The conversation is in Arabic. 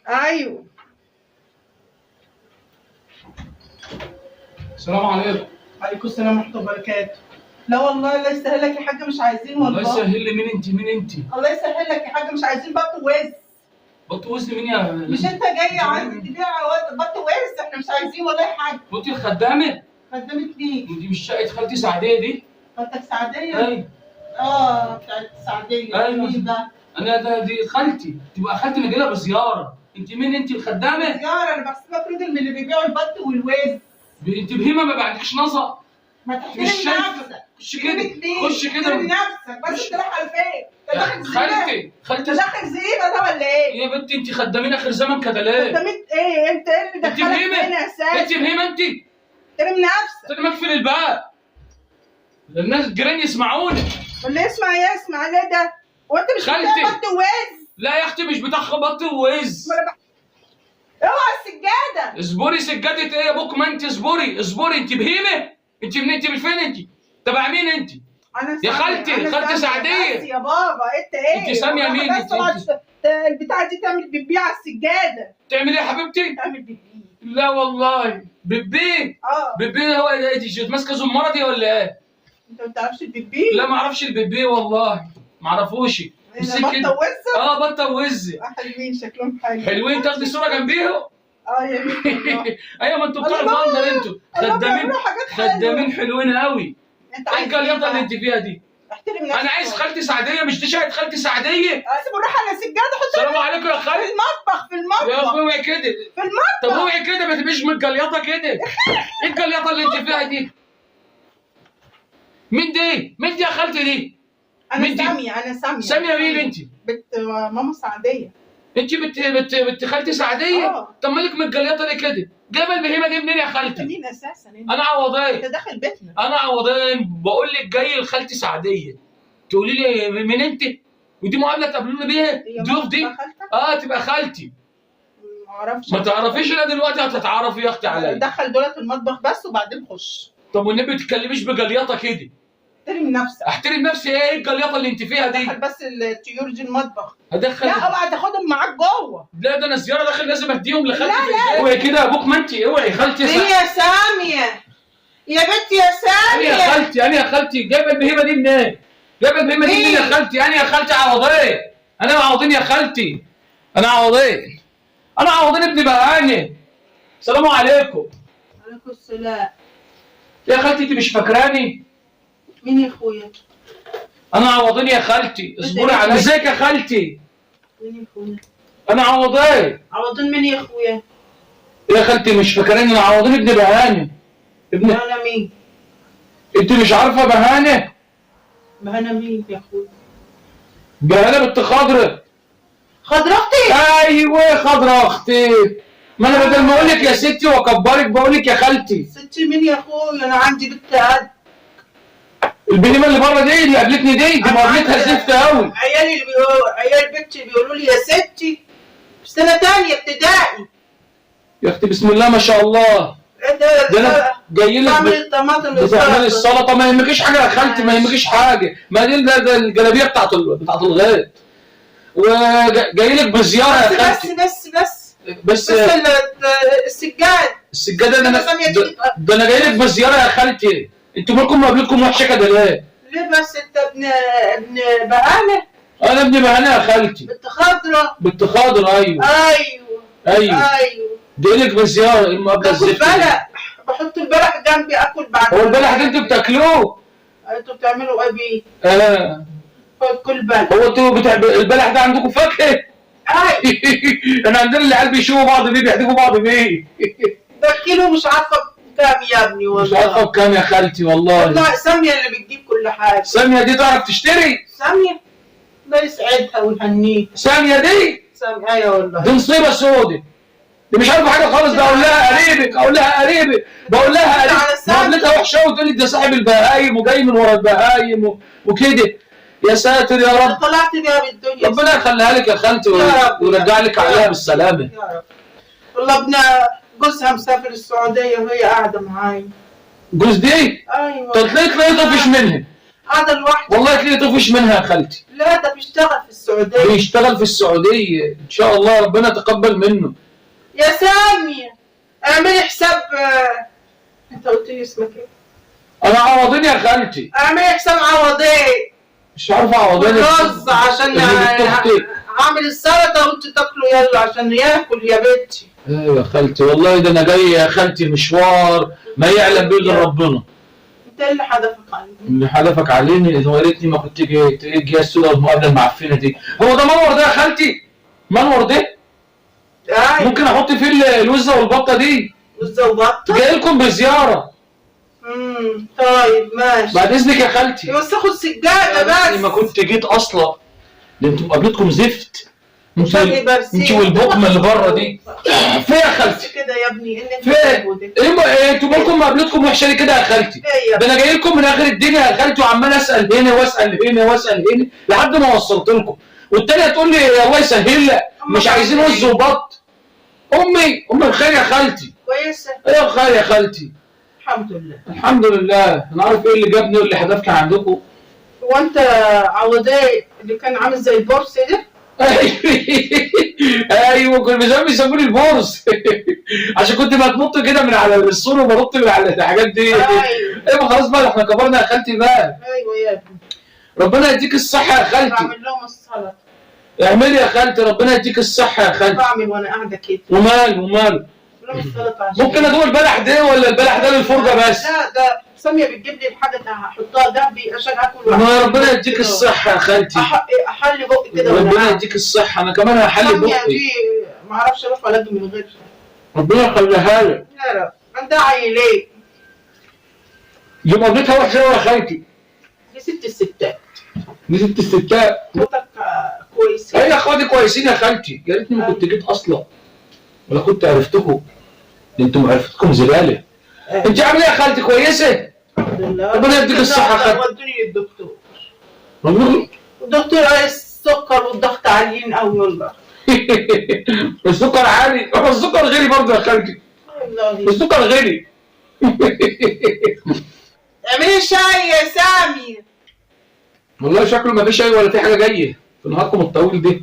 ايوه. السلام عليكم. عليكم السلام ورحمه الله وبركاته. لا والله الله يسهل لك يا حاجه، مش عايزين الله والله. يسهل لي. مين انت؟ مين انت؟ الله يسهل لك يا حاجه، مش عايزين بط ووز. بط وزن مين يا؟ مش انت جاي عايز تبيع بط ووز؟ احنا مش عايزين والله يا حاج. انت الخدامه؟ خدمت مين؟ دي مش شقه خالتي سعديه دي؟ خالتك سعديه؟ ايوه. بتاعت سعديه. ايوه. مين بقى؟ انا دي خالتي، تبقى خالتي اللي جايه بزياره. انت مين؟ انت الخدامه؟ زياره؟ انا بحسبك راجل من اللي بيبيعوا البط والوز. انت بهيمه ما بعدكش نظر. ما تحترم مش شايف. نفسك. خش كده، خش كده. احترم نفسك بس. انت رايح على فين؟ انت داخل زريبه؟ خالتي انت داخل زريبه ده ولا ايه؟ يا بنتي انت خدامين اخر زمن كده ليه؟ خدمت ايه؟ انت ايه اللي انت دخلك بهيمه؟ هنا اساسا؟ انت بهيمه انت؟ احترم نفسك. انا مقفل الباب. الناس الجيران يسمعوني. واللي يسمع يسمع. ليه ده؟ وانت مش خالتي. بتاع بط ووز؟ لا يا اختي مش بتاع بط ووز. اوعى السجاده. اصبري. سجادة ايه يا ابوك؟ ما انت اصبري اصبري. انت بهيمه؟ انت من انت من فين انت؟ تبع مين انت؟ انا يا خالتي، أنا خالتي سعديه. بس يا بابا انت ايه؟ انت ساميه مين؟ بس البتاعه دي تعمل بتبيع على السجاده. تعمل ايه يا حبيبتي؟ تعمل بتبيع. لا والله. بيبي؟ بيبي هو ايه دي؟ ماسكه زماره دي ولا ايه؟ انت ما بتعرفش البيبي؟ لا ما اعرفش البيبي والله، ما اعرفوش. بطه وزه؟ بطه وزه. حلوين شكلهم حلو. حلوين. تاخدي صوره جنبيهم؟ يا ريت. ايوه ما انتوا بتوع المنظر انتوا. خدامين حلوين قوي. ايه الجليطه اللي انت فيها دي؟ احترم نفسك. انا عايز خالتي سعديه، مش دي شقه خالتي سعديه. سيبوا نروح على السجاده. حط السلام عليكم يا خالتي. في المطبخ. في المطبخ يا اخوي اوعي كده. في المطبخ. طب اوعي كده، ما تبقيش متجليطه كده. ايه الجليطه اللي انت فيها دي؟ مين دي؟ مين دي يا خالتي دي؟ انا ساميه. انا ساميه. ساميه مين انت؟ بنت ماما سعديه. انت بنت خالتي سعديه؟ طب مالك متجليطه ليه كده؟ جايبه البهيمه دي منين يا خالتي؟ مين اساسا؟ انا عوضين. انت داخل بيتنا. انا عوضين بقول لك جاي لخالتي سعديه، تقولي لي من انت؟ ودي معامله تقابلوني بيها؟ ضيوف دي؟ تبقى خالتي. ما تعرفيش. انا دلوقتي هتتعرفي يا اختي عليا. دخل دول في المطبخ بس وبعدين خش. طب والنبي ما تتكلميش بجليطه كده. احترم نفسك. احترم نفسي؟ ايه الجليطه اللي انت فيها دي؟ دخل بس الطيور دي المطبخ. هدخل؟ لا اوعى تاخدهم معاك جوه. لا ده انا زياره داخل لازم اديهم لخالتي. لا اوعي كده يا ابوك. ما انت اوعي خالتي. هي يا ساميه يا بنتي يا ساميه. انا يا خالتي، انا يا خالتي جايبه البهيمه دي منين؟ جايبه البهيمه دي منين يا خالتي؟ انا يا خالتي عوضين. انا عوضين يا خالتي. انا عوضين. انا عوضين ابن بهاني. السلام عليكم. وعليكم السلام. يا خالتي انت مش فاكراني؟ مين يا اخويا؟ انا عوضين يا خالتي. اصبري عليا. ازيك يا خالتي؟ مين يا اخويا؟ انا عوضين. عوضين مين يا اخويا؟ يا خالتي مش فاكراني؟ انا عوضين ابن بهاني. بهانة مين؟ انت مش عارفه بهانه؟ بهانة مين يا اخويا؟ بهانه بنت خضرة. خضرة اختي؟ ايوه خضرة اختي. ما انا بدل ما اقول لك يا ستي واكبرك بقول لك يا خالتي. ستي مين يا اخويا؟ انا عندي بنت قد البهيمه اللي بره دي اللي قابلتني دي مقابلتها زفت قوي. عيال بنتي بيقولوا لي يا ستي في سنه ثانيه ابتدائي. يا اختي بسم الله ما شاء الله. ده انا جاي لك بعمل الطماطم بتعمل السلطه. ما يهمكيش حاجه يا خالتي، ما يهمكيش حاجه. ما دي ده الجلابيه بتاعت الغيط. وجاي لك بزياره يا خالتي. بس السجاده ده انا جاي لك بزياره يا خالتي. انتوا مالكم مقابلتكم وحشه كده ليه؟ ليه بس؟ انت ابن بهانه؟ انا ابن بهانه يا خالتي. بنت خضرة. بنت خضرة ايوه. ايوه جاي لك بزياره. المقابله الزفت. بلح بحط البلح جنبي اكل بعد. هو البلح ده انتوا بتاكلوه؟ انتوا بتعملوا ايه بيه؟ كل بلح. هو انتوا البلح ده عندكم فاكهه؟ احنا عندنا العيال بيشوفوا بعض بيه، بيحدفوا بعض بيه. ده الكيلو مش عارفه بكام يا ابني والله. مش عارفه بكام يا خالتي والله. والله ساميه اللي بتجيب كل حاجه. ساميه دي تعرف تشتري؟ ساميه الله يسعدها ويهنيها. ساميه دي؟ ساميه ايوه والله. دي مصيبه سودة. دي مش عارفه حاجه خالص. ده اقول لها قريبك، اقول لها قريبك، بقول لها قريبك. مقابلتها وحشه وتقول لي ده صاحب البهايم وجاي من ورا البهايم وكده. يا ساتر يا رب. طلعت بيها بالدنيا. ربنا يخليها لك يا خالتي ويرجع لك عليها بالسلامه. يا رب. والله ابن جوزها مسافر السعوديه وهي قاعده معايا. جوز دي؟ ايوه. طب تلاقيك لا يطفش منها. قاعده لوحدي. والله تلاقي طفش منها يا خالتي. لا ده بيشتغل في السعوديه. بيشتغل في السعوديه، ان شاء الله ربنا يتقبل منه. يا سامي اعملي حساب. انت قلت لي اسمك ايه؟ انا عوضين يا خالتي. اعملي حساب عوضين. مش عارف عوضين رز عشان اعمل السلطه وانتوا تاكلوا يلا عشان ياكل يا بنتي. ايوه يا خالتي، والله ده انا جاي يا خالتي مشوار ما يعلم به غير ربنا. انت اللي حدفك عليا. اللي حدفك عليني، هو يا ريتني ما كنت جيت. ايه الجهاز السوداء والمقابله المعفنه دي؟ هو ده منور ده يا خالتي؟ منور ده؟ ايوه ممكن احط فيه الوزه والبطه دي؟ وزه وبطه؟ جاي لكم بزياره. طيب ماشي. بعد اذنك يا خالتي. بس اخد سجاده بس. ما كنت جيت اصلا. ده انتوا مقابلتكم زفت. انت والبقمه اللي بره دي. فين يا خالتي؟ كده يا ابني اللي انت فين؟ ايه انتوا مالكم مقابلتكم وحشه كده يا خالتي؟ ده انا جاي لكم من اخر الدنيا يا خالتي وعمال اسال هنا واسال هنا واسال هنا لحد ما وصلت لكم، والتانيه تقول لي الله يسهل لك مش عايزين وز وبط. امي بخير يا خالتي. كويسه. ايه بخير يا خالتي؟ الحمد لله. الحمد لله. انا عارف ايه اللي جابني واللي حدفني عندكم. هو انت عوضاي اللي كان عامل زي البورس ده؟ ايوه كانوا بيسموني البورس. عشان كنت بتنط كده من على السور وبنط من على الحاجات دي. ايوه خلاص بقى احنا كبرنا يا خالتي بقى. ايوه يا ابني. ربنا يديك الصحه يا خالتي. بعمل لهم السلطه. اعملي يا خالتي ربنا يديك الصحه يا خالتي. بعمل وانا قاعده كده. وماله ممكن ادوق البلح ده ولا البلح ده للفرجه بس؟ لا ده ساميه بتجيب لي الحاجه اللي هحطها جنبي عشان اكل. ما ربنا يديك الصحه يا خالتي. احلي بقي كده. ربنا يديك الصحه. انا كمان هحلي بقي. ساميه دي ما اعرفش اروح ولا اجي من غيرها. ربنا يخليها لك. يا رب. عندها عيلين. دي مقابلتها وحشه قوي يا خالتي. دي ست الستات. دي ست الستات. صوتك كويس. هي اخواتي كويسين يا خالتي، يا ريتني ما كنت جيت اصلا ولا كنت عرفتكم. انتوا معرفتكم زباله. انت عامله ايه يا خالتي؟ كويسه؟ الحمد لله. ربنا يديك الصحه يا خالتي. ودوني للدكتور. والله الدكتور قال السكر والضغط عاليين قوي والله. السكر عالي. هو السكر غالي برضه يا خالتي. والله السكر غالي. اعملي شاي يا سامي. والله شكله ما فيش شاي ولا في حاجه جايه في نهاركم الطويل ده.